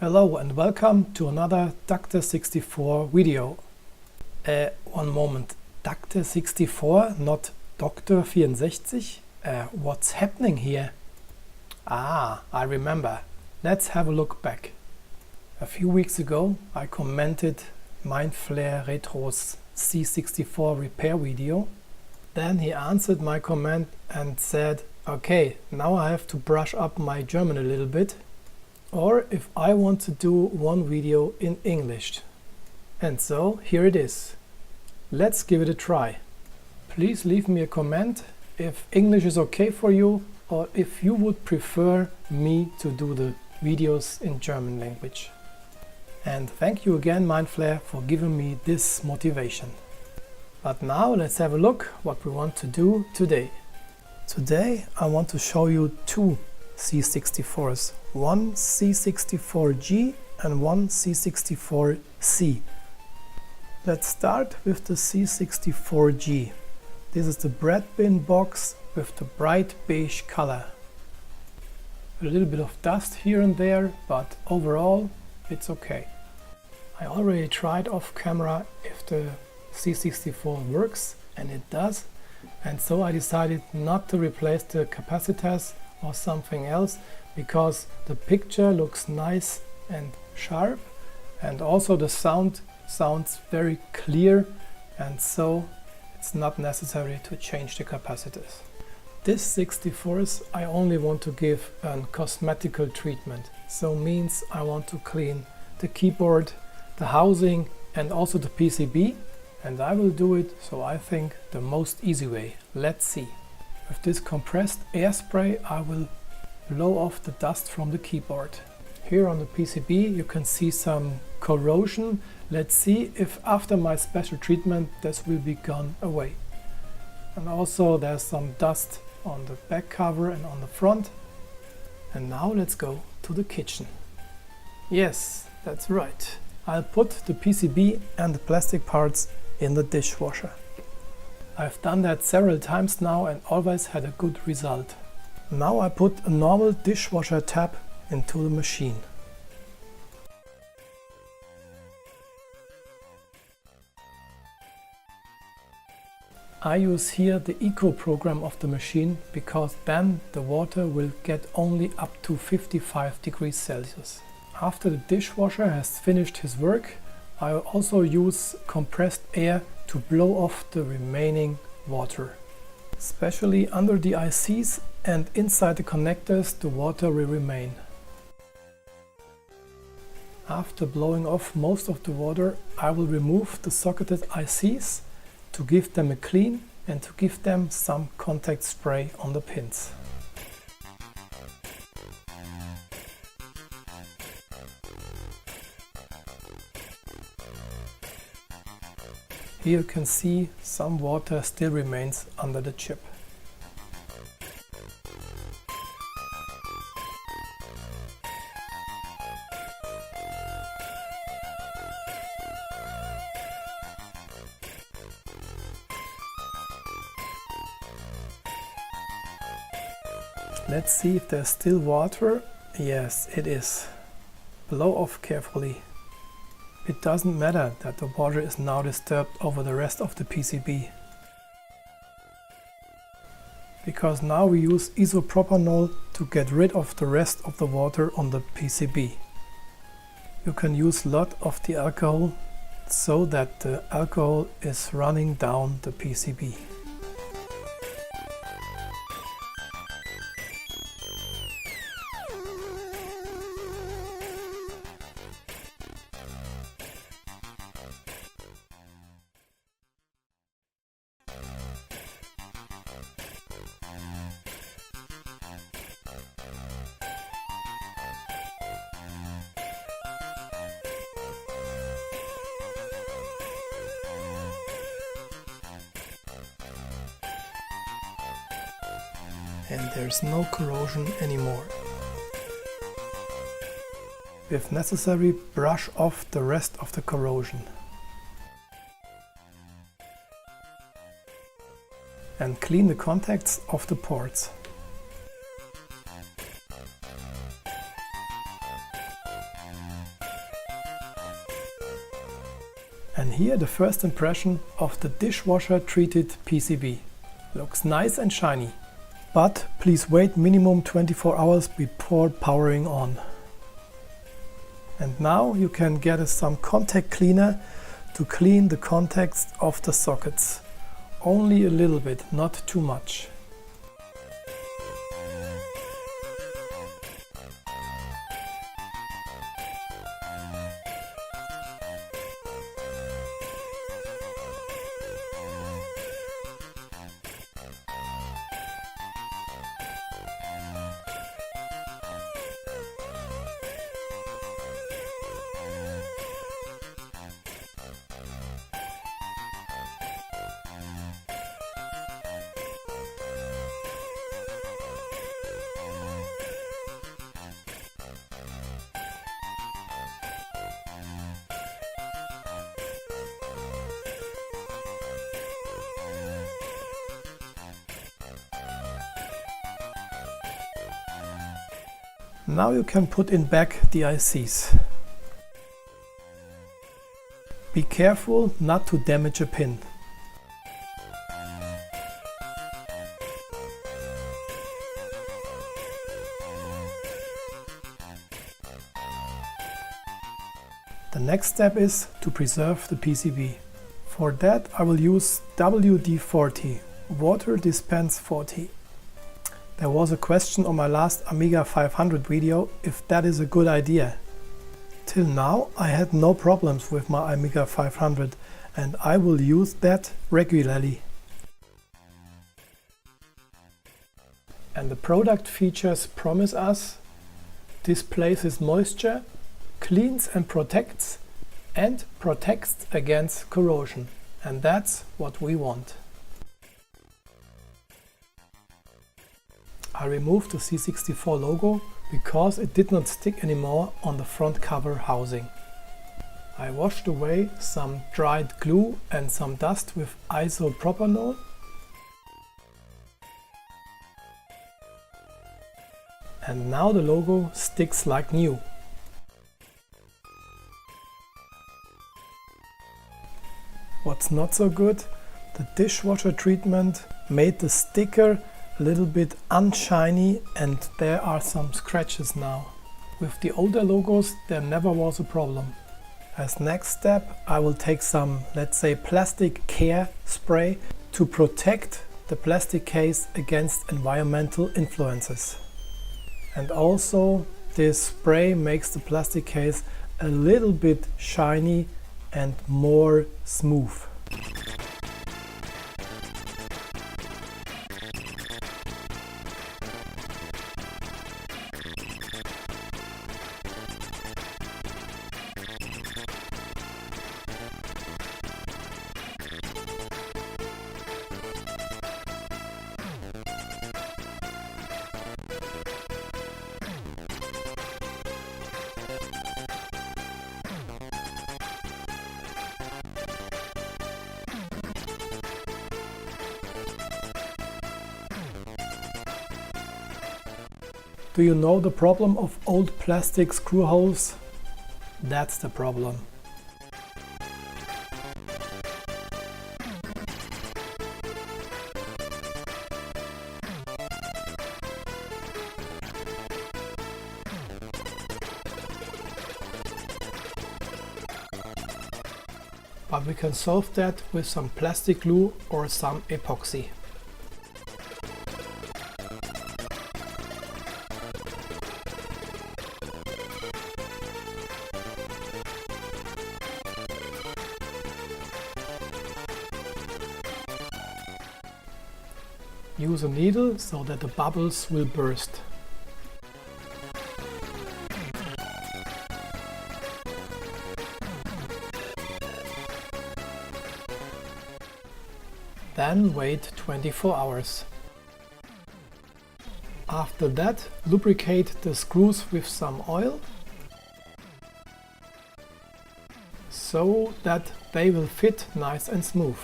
Hello and welcome to another Doc64 video. One moment, Doc64, not Dr.64? What's happening here? Ah, I remember. Let's have a look back. A few weeks ago I commented MindFlareRetro's C64 repair video. Then he answered my comment and said, okay, now I have to brush up my German a little bit, or if I want to do one video in English. And so here it is. Let's give it a try. Please leave me a comment if English is okay for you, or if you would prefer me to do the videos in German language. And thank you again, MindFlare, for giving me this motivation. But now let's have a look what we want to do today. Today I want to show you two C64s, one C64 G and one C64 C. Let's start with the C64 G. This is the bread bin box with the bright beige color. A little bit of dust here and there, but overall it's okay. I already tried off camera if the C64 works, and it does, and so I decided not to replace the capacitors or something else, because the picture looks nice and sharp, and also the sound sounds very clear, and so it's not necessary to change the capacitors. This 64s I only want to give a cosmetical treatment, so means I want to clean the keyboard, the housing and also the PCB, and I will do it, so I think, the most easy way. Let's see. With this compressed air spray I will blow off the dust from the keyboard. Here on the PCB you can see some corrosion. Let's see if after my special treatment this will be gone away. And also there's some dust on the back cover and on the front. And now let's go to the kitchen. Yes, that's right. I'll put the PCB and the plastic parts in the dishwasher. I've done that several times now and always had a good result. Now I put a normal dishwasher tap into the machine. I use here the eco program of the machine, because then the water will get only up to 55 degrees Celsius. After the dishwasher has finished his work, I will also use compressed air to blow off the remaining water. Especially under the ICs and inside the connectors the water will remain. After blowing off most of the water, I will remove the socketed ICs to give them a clean and to give them some contact spray on the pins. Here you can see some water still remains under the chip. Let's see if there's still water. Yes, it is. Blow off carefully. It doesn't matter that the water is now disturbed over the rest of the PCB, because now we use isopropanol to get rid of the rest of the water on the PCB. You can use a lot of the alcohol so that the alcohol is running down the PCB. And there's no corrosion anymore. If necessary, brush off the rest of the corrosion. And clean the contacts of the ports. And here the first impression of the dishwasher treated PCB. Looks nice and shiny. But please wait minimum 24 hours before powering on. And now you can get some contact cleaner to clean the contacts of the sockets. Only a little bit, not too much. Now you can put in back the ICs. Be careful not to damage a pin. The next step is to preserve the PCB. For that I will use WD-40, Water Dispense 40. There was a question on my last Amiga 500 video if that is a good idea. Till now I had no problems with my Amiga 500 and I will use that regularly. And the product features promise us: displaces moisture, cleans and protects against corrosion. And that's what we want. I removed the C64 logo because it did not stick anymore on the front cover housing. I washed away some dried glue and some dust with isopropanol. And now the logo sticks like new. What's not so good? The dishwasher treatment made the sticker a little bit unshiny and there are some scratches now. With the older logos there never was a problem. As next step I will take some, let's say, plastic care spray to protect the plastic case against environmental influences. And also this spray makes the plastic case a little bit shiny and more smooth. Do you know the problem of old plastic screw holes? That's the problem. But we can solve that with some plastic glue or some epoxy. Use a needle so that the bubbles will burst. Then wait 24 hours. After that, lubricate the screws with some oil so that they will fit nice and smooth.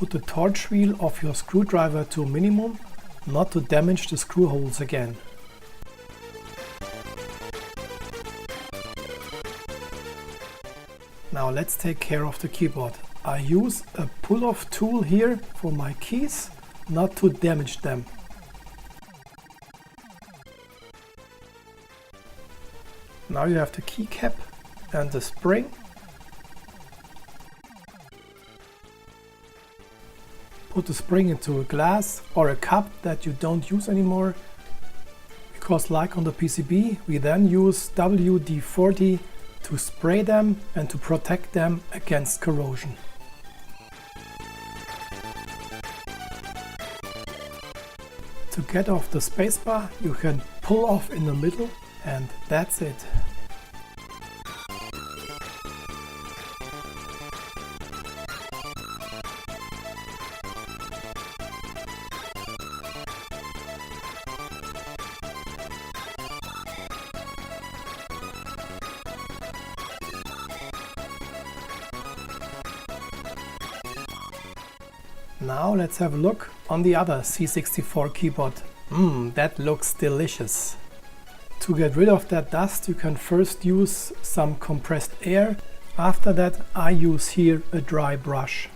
Put the torch wheel of your screwdriver to a minimum, not to damage the screw holes again. Now let's take care of the keyboard. I use a pull-off tool here for my keys, not to damage them. Now you have the keycap and the spring. Put the spring into a glass or a cup that you don't use anymore, because like on the PCB, we then use WD-40 to spray them and to protect them against corrosion. To get off the spacebar, you can pull off in the middle, and that's it. Now let's have a look on the other C64 keyboard. That looks delicious. To get rid of that dust, you can first use some compressed air. After that, I use here a dry brush.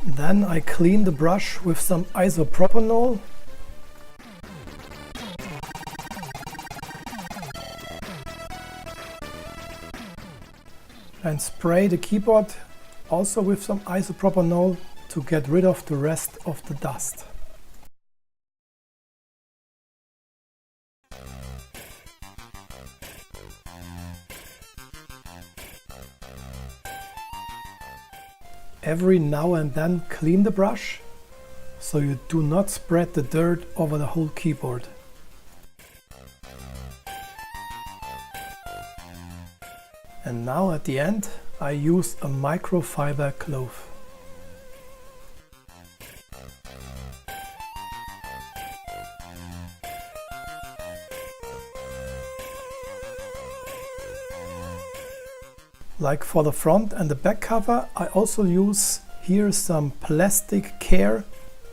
Then I clean the brush with some isopropanol. And spray the keyboard also with some isopropanol to get rid of the rest of the dust. Every now and then clean the brush, so you do not spread the dirt over the whole keyboard. And now at the end, I use a microfiber cloth. Like for the front and the back cover, I also use here some plastic care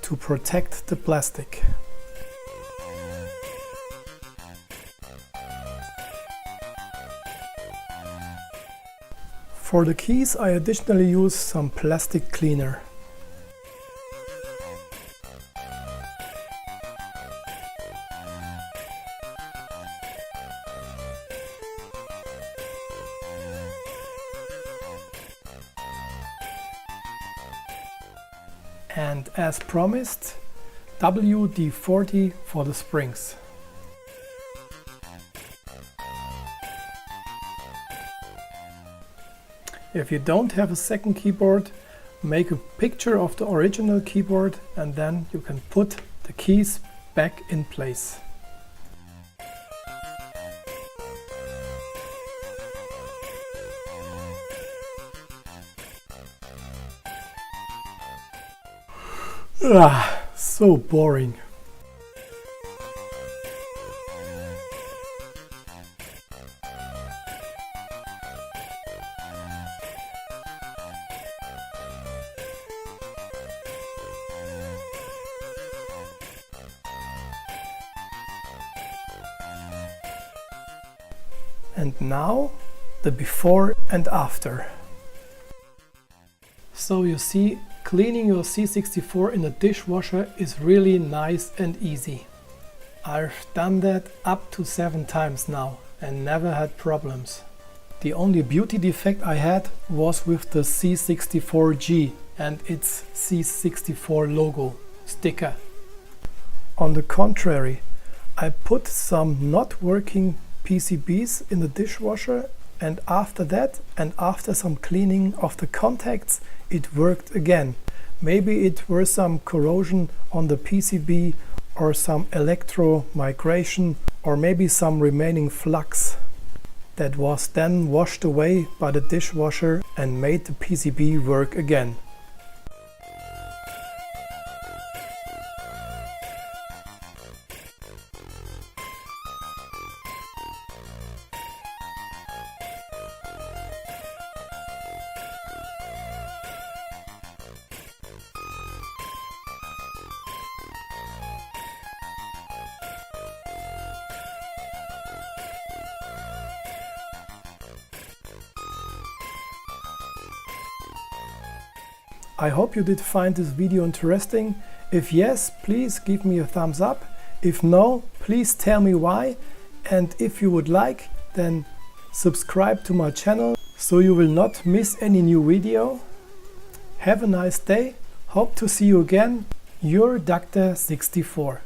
to protect the plastic. For the keys, I additionally use some plastic cleaner. And as promised, WD-40 for the springs. If you don't have a second keyboard, make a picture of the original keyboard and then you can put the keys back in place. So boring. And now the before and after. So you see, cleaning your C64 in a dishwasher is really nice and easy. I've done that up to 7 times now and never had problems. The only beauty defect I had was with the C64 G and its C64 logo sticker. On the contrary, I put some not working PCBs in the dishwasher, and after that and after some cleaning of the contacts, it worked again. Maybe it were some corrosion on the PCB or some electro migration or maybe some remaining flux that was then washed away by the dishwasher and made the PCB work again. I hope you did find this video interesting. If yes, please give me a thumbs up. If no, please tell me why. And if you would like, then subscribe to my channel so you will not miss any new video. Have a nice day. Hope to see you again. Your Doc64.